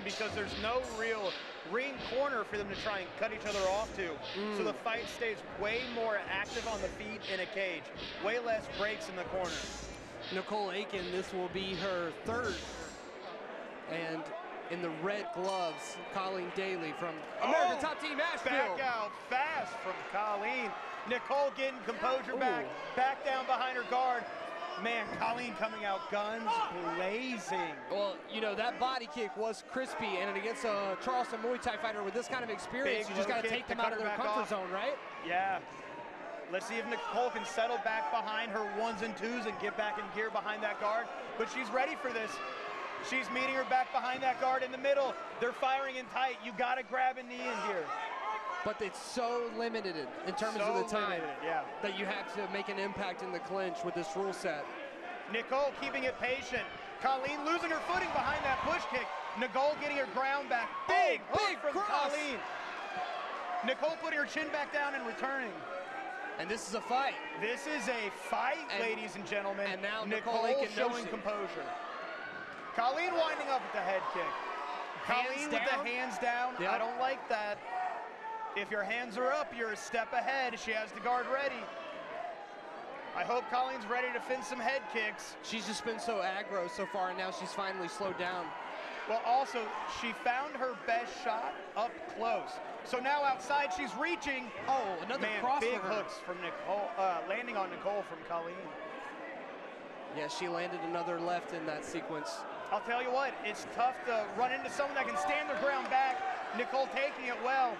because there's no real ring corner for them to try and cut each other off to. So the fight stays way more active on the feet in a cage, way less breaks in the corner. Nicoe Atken, this will be her third. And in the red gloves, Collen Daly from American Top Team Asheville. Back out fast from Collen. Nicoe getting composure back down behind her guard. Man, Collen coming out guns blazing. Well, you know, that body kick was crispy, and against a Charleston Muay Thai fighter with this kind of experience, you just got to take them out of their comfort zone, right? Yeah. Let's see if Nicoe can settle back behind her ones and twos and get back in gear behind that guard. But she's ready for this. She's meeting her back behind that guard in the middle. They're firing in tight. You got to grab a knee in here. But it's so limited in terms of the time that you have to make an impact in the clinch with this rule set. Nicoe keeping it patient. Collen losing her footing behind that push kick. Nicoe getting her ground back. Big hook from Collen. Nicoe putting her chin back down and returning. And this is a fight. This is a fight, ladies and gentlemen. And now Nicoe showing composure. Collen winding up with the head kick. Collen with the hands down. I don't like that. If your hands are up, you're a step ahead. She has the guard ready. I hope Collen's ready to fin some head kicks. She's just been so aggro so far, and now she's finally slowed down. Well, also, she found her best shot up close. So now outside, she's reaching. Oh, another cross big hooks from Nicoe, landing on Nicoe from Collen. Yeah, she landed another left in that sequence. I'll tell you what, it's tough to run into someone that can stand their ground back. Nicoe taking it well.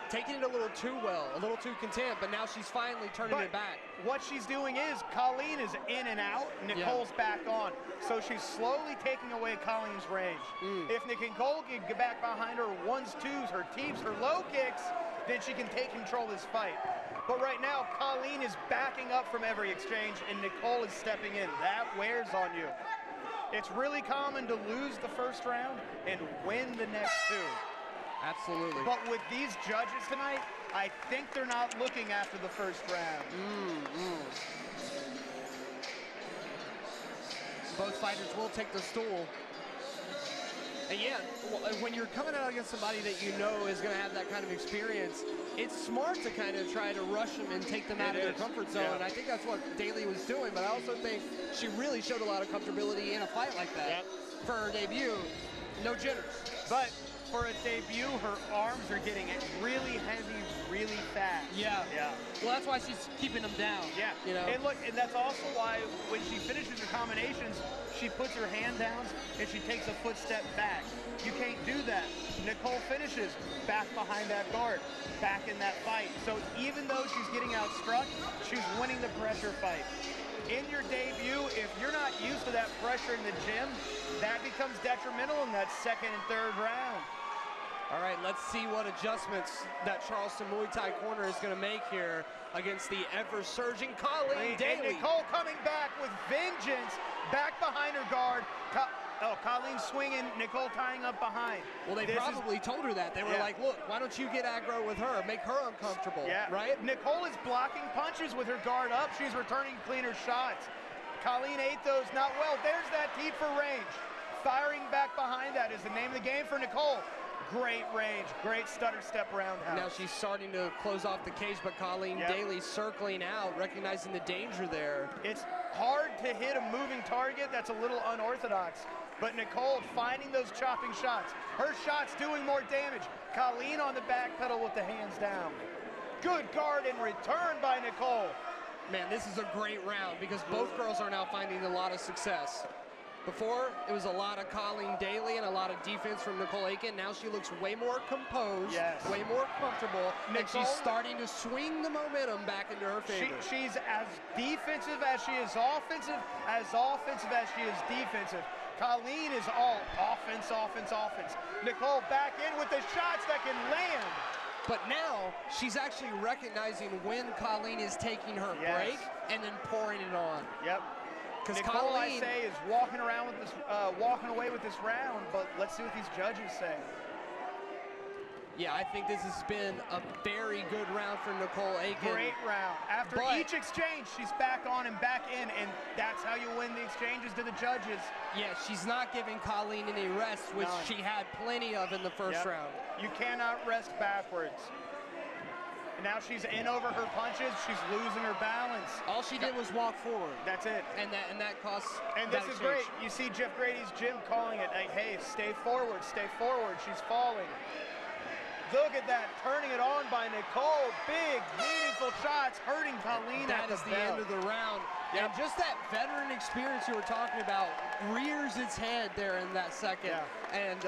Taking it a little too well, a little too content, but now she's finally turning it back. What she's doing is, Collen is in and out, Nicole's back on. So she's slowly taking away Collen's range. If Nicoe can get back behind her ones, twos, her teeps, her low kicks, then she can take control of this fight. But right now, Collen is backing up from every exchange, and Nicoe is stepping in. That wears on you. It's really common to lose the first round and win the next two. Absolutely. But with these judges tonight, I think they're not looking after the first round. Both fighters will take the stool. And yeah, when you're coming out against somebody that you know is going to have that kind of experience, it's smart to kind of try to rush them and take them out of their comfort zone. And I think that's what Daly was doing, but I also think she really showed a lot of comfortability in a fight like that. For her debut, no jitters. But for a debut, her arms are getting really heavy, really fast. Well, that's why she's keeping them down. You know? And look, and that's also why when she finishes her combinations, she puts her hand down and she takes a footstep back. You can't do that. Nicoe finishes back behind that guard, back in that fight. So even though she's getting outstruck, she's winning the pressure fight. In your debut, if you're not used to that pressure in the gym, that becomes detrimental in that second and third round. All right, let's see what adjustments that Charleston Muay Thai corner is going to make here against the ever-surging Collen Daly. And Nicoe coming back with vengeance, back behind her guard. Collen swinging, Nicoe tying up behind. Well, they probably told her that. They were like, look, why don't you get aggro with her, make her uncomfortable, right? Nicoe is blocking punches with her guard up. She's returning cleaner shots. Collen ate those not well. There's that teep for range. Firing back behind that is the name of the game for Nicoe. Great range, great stutter step roundhouse. Now she's starting to close off the cage, but Collen Daly circling out, recognizing the danger there. It's hard to hit a moving target that's a little unorthodox, but Nicoe finding those chopping shots. Her shots doing more damage. Collen on the back pedal with the hands down. Good guard in return by Nicoe. Man, this is a great round because both girls are now finding a lot of success. Before, it was a lot of Collen Daly and a lot of defense from Nicoe Atken. Now she looks way more composed, way more comfortable, and she's starting to swing the momentum back into her favor. She's as defensive as she is offensive as she is defensive. Collen is all offense, offense, offense. Nicoe back in with the shots that can land. But now she's actually recognizing when Collen is taking her break and then pouring it on. Nicoe, I say, is walking around with this, walking away with this round, but let's see what these judges say. Yeah, I think this has been a very good round for Nicoe Atken. Great round. After each exchange, she's back on and back in, and that's how you win the exchanges to the judges. Yeah, she's not giving Collen any rest, which she had plenty of in the first round. You cannot rest backwards. And now she's in over her punches. She's losing her balance. All she did was walk forward. That's it. And that costs. And this is great. You see Jeff Grady's gym calling it, like, hey, stay forward, stay forward. She's falling. Look at that, turning it on by Nicoe. Big, meaningful shots, hurting Collen at the bell. That is the end of the round. And just that veteran experience you were talking about rears its head there in that second. And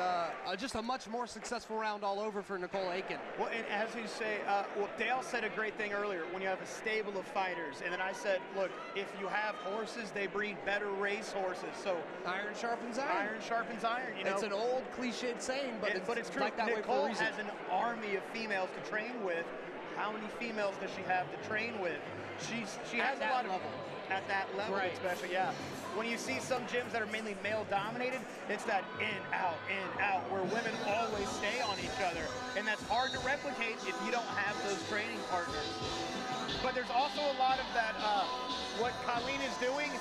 just a much more successful round all over for Nicoe Atken. Well, and as you say, well, Dale said a great thing earlier, when you have a stable of fighters. And then I said, look, if you have horses, they breed better race horses. So iron sharpens iron. Iron sharpens iron, you know. It's an old cliched saying, but it's true. Like that Nicoe way for a reason. Has an army of females to train with. How many females does she have to train with? She has a lot of level. At that level, especially, When you see some gyms that are mainly male-dominated, it's that in, out, where women always stay on each other. And that's hard to replicate if you don't have those training partners. But there's also a lot of that, what Collen is doing,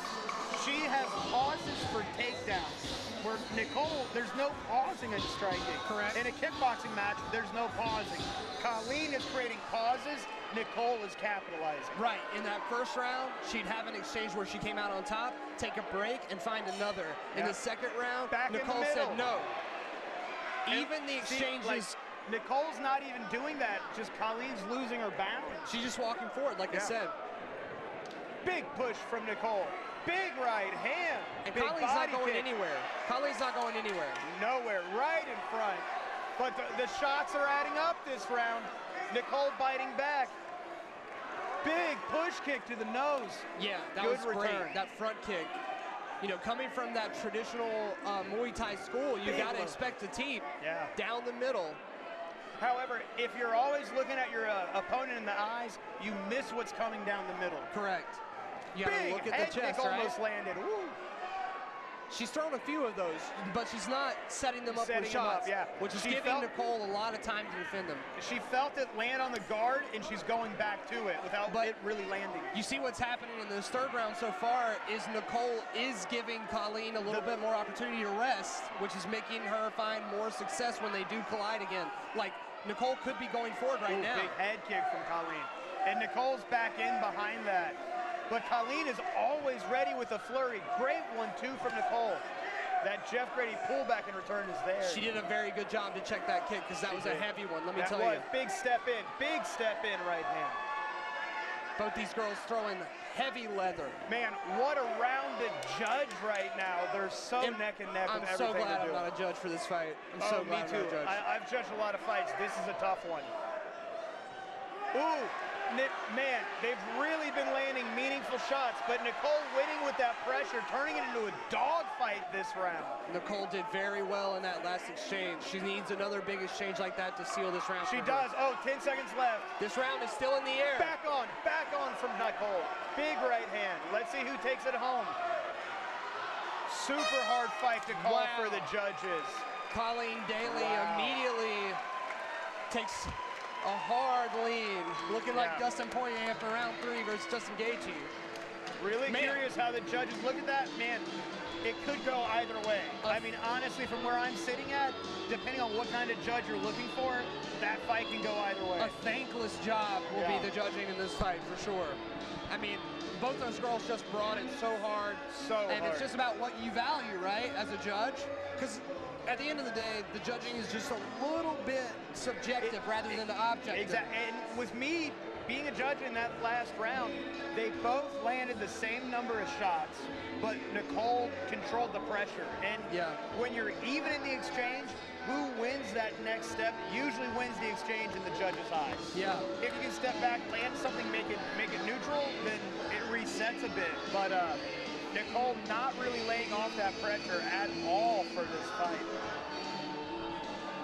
she has pauses for takedowns. Where Nicoe, there's no pausing in striking. Correct. In a kickboxing match, there's no pausing. Collen is creating pauses. Nicoe is capitalizing. Right. In that first round, she'd have an exchange where she came out on top, take a break, and find another. In the second round, Nicoe said no. Even the exchanges... Nicole's not even doing that. Just Collen's losing her balance. She's just walking forward, like I said. Big push from Nicoe. Big right hand. And Collen's not going anywhere. Collen's not going anywhere. Nowhere. Right in front. But the shots are adding up this round. Nicoe biting back. Big push kick to the nose. Yeah, that was great. That front kick. You know, coming from that traditional Muay Thai school, you got to expect a teep down the middle. However, if you're always looking at your opponent in the eyes, you miss what's coming down the middle. Correct. You got to look at the chest, right? Almost landed. Woo. She's thrown a few of those, but she's not setting them up with shots, which is giving Nicoe a lot of time to defend them. She felt it land on the guard, and she's going back to it without it really landing. You see what's happening in this third round so far is Nicoe is giving Collen a little bit more opportunity to rest, which is making her find more success when they do collide again. Like, Nicoe could be going forward right now. Big head kick from Collen. And Nicole's back in behind that. But Collen is always ready with a flurry. Great 1-2 from Nicoe. That Jeff Grady pullback in return is there. She did a very good job to check that kick because that was a heavy one, let me tell you. Big step in right hand. Both these girls throwing heavy leather. Man, what a round to judge right now. They're so neck and neck with everything. I'm so glad I'm not a judge for this fight. I'm so glad I'm not a judge. I've judged a lot of fights. This is a tough one. Ooh. Man, they've really been landing meaningful shots, but Nicoe winning with that pressure, turning it into a dogfight this round. Nicoe did very well in that last exchange. She needs another big exchange like that to seal this round. She does. Oh, 10 seconds left. This round is still in the air. Back on from Nicoe. Big right hand. Let's see who takes it home. Super hard fight to call for the judges. Collen Daly immediately takes a hard lead, looking like Dustin Poirier after round 3 versus Justin Gaethje. Really curious how the judges look at that. Man, it could go either way. I mean, honestly, from where I'm sitting at, depending on what kind of judge you're looking for, that fight can go either way. A thankless job will be the judging in this fight, for sure. I mean, both those girls just brought it so hard. And it's just about what you value, right, as a judge? Because at the end of the day, the judging is just a little bit subjective rather than objective. Exactly. And with me being a judge in that last round, they both landed the same number of shots, but Nicoe controlled the pressure. And when you're even in the exchange, who wins that next step usually wins the exchange in the judge's eyes. If you can step back, land something, make it neutral, then it resets a bit. But Nicoe not really laying off that pressure at all for this fight.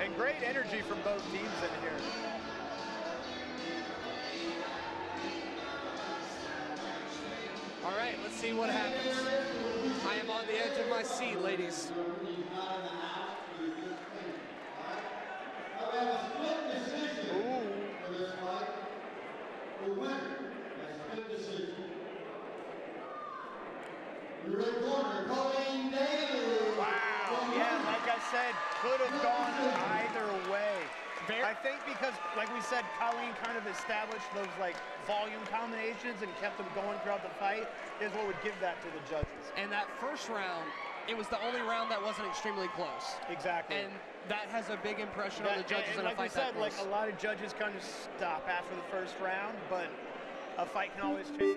And great energy from both teams in here. All right, let's see what happens. I am on the edge of my seat, ladies. gone either way. I think because, like we said, Collen kind of established those like volume combinations and kept them going throughout the fight is what would give that to the judges. And that first round, it was the only round that wasn't extremely close. Exactly. And that has a big impression on the judges in a fight that close. Like a lot of judges kind of stop after the first round, but a fight can always change.